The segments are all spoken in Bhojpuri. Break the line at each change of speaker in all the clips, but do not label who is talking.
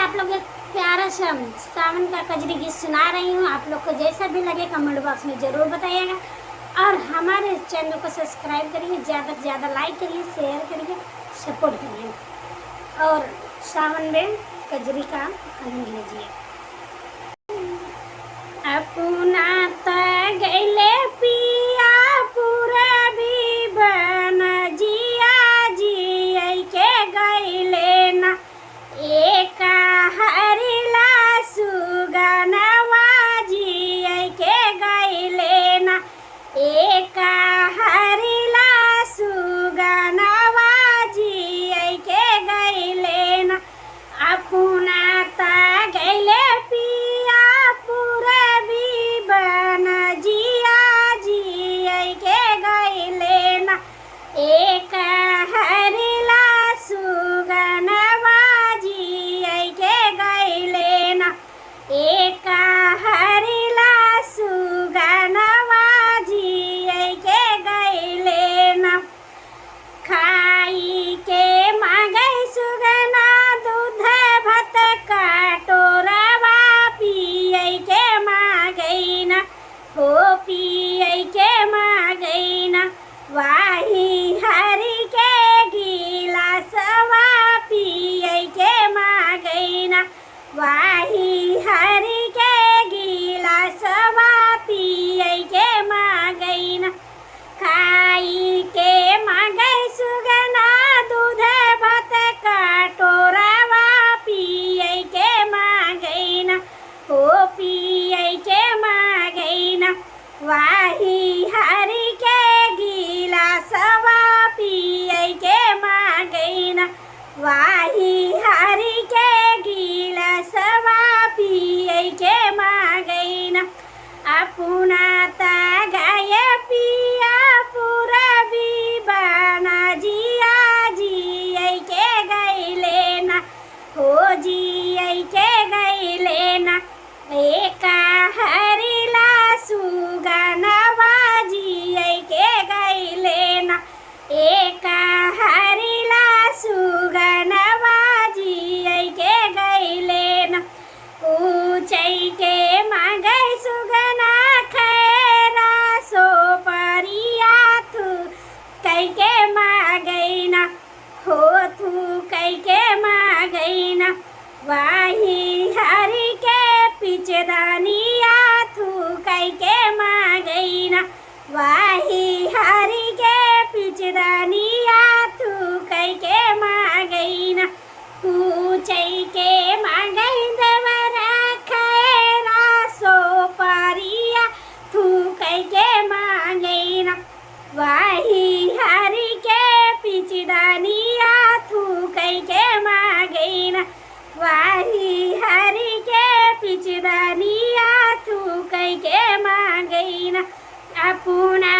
आप लोग एक प्यारा सा सावन का कजरी गीत सुना रही हूँ। आप लोग को जैसा भी लगे कमेंट बॉक्स में ज़रूर बताइएगा और हमारे चैनल को सब्सक्राइब करिए, ज़्यादा से ज़्यादा लाइक करिए, शेयर करिए, सपोर्ट करिए और सावन में कजरी का आनंद लीजिए। अपना गैले पिया पूरा भी बन जिया जिया के गैले ना एक हरिला सुगनवा जिया के गैले ना एक हरिला सुगनवा जिया के गैले ना अपना गैले पिया पूरा भी बन जिया जिया के गैले ना एक हरिला सुगनवा जिया के गैले ना एक हरिला सुगनवा जिया के गैले ना खाई के मांगे सुगना दूध भात कटोरवा पियै के मांगै ना हो पियै के मांगै ना वाही हरि के गिलासवा पियै के मांगै ना वाही हरि के गिलासवा पियै के मांगै ना खाई के मांगै सुगना दूध भात कटोरवा पियै के मांगै ना हो पियै के मांगै ना वाही हरि के गिलासवा पियै के मांगै ना वाही हरि के गिलासवा पियै के मांगै ना अपना गाय पिया पूरा भी बना जिया जिया के गैले ना हो जिया के गैले ना एक हरिला सुगनवा जिया के गैले ना एक हरिला सुगनवा जिया के गैले ना पूछै के मांगै सुगना खैरा सो परिया थू कह के मांगै ना हो थू कह के मांगै ना वाही हरि के पिचदानिया थू कह के मांगै ना वाही हरि के पिचदानिया थू कह के मांगै ना पूछै के मांगै देवरा खैरा सो परिया थू कह के मांगै ना वाही हरि के पिचदानिया थू कह के मांगै ना वाही हरि के पिचदानिया थू कह के मांगै ना अपना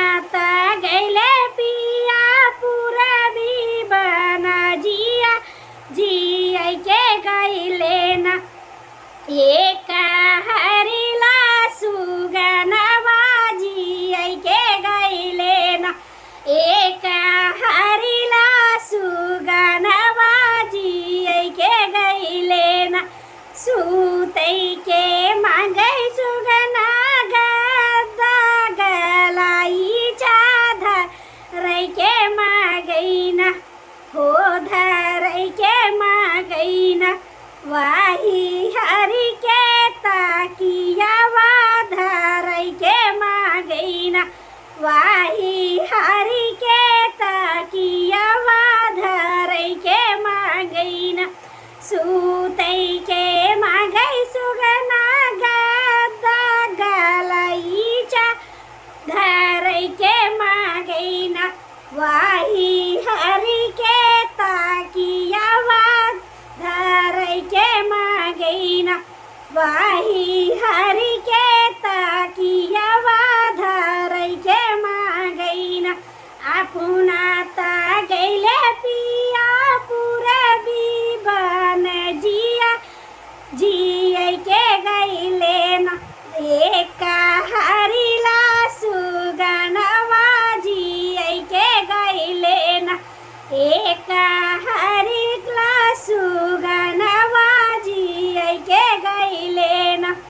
गैले पिया पूरा भी बना जिया जिया के गैले ना एक हरिला सुगनवा जिया के गैले ना एक हरिला सुगनवा जिया के गैले ना सूतै के मांगै सुगना गद्दा गलाई चादर के मांगै ना हो धरै के मांगै ना वाही हरि के ताकियावा धरै के मांगै ना वाही हरि के ताकियावा धरै के मांगै ना सूतै के मांगै सुगना गद्दा गलाई धरै के मांगै ना वाही हरि के ताकियावा धरै के मांगै ना वाही हरि के ताकियावा धरै के मांगै ना अपना गैले पिया पूरा भी बन जिया जिया के गैले ना एक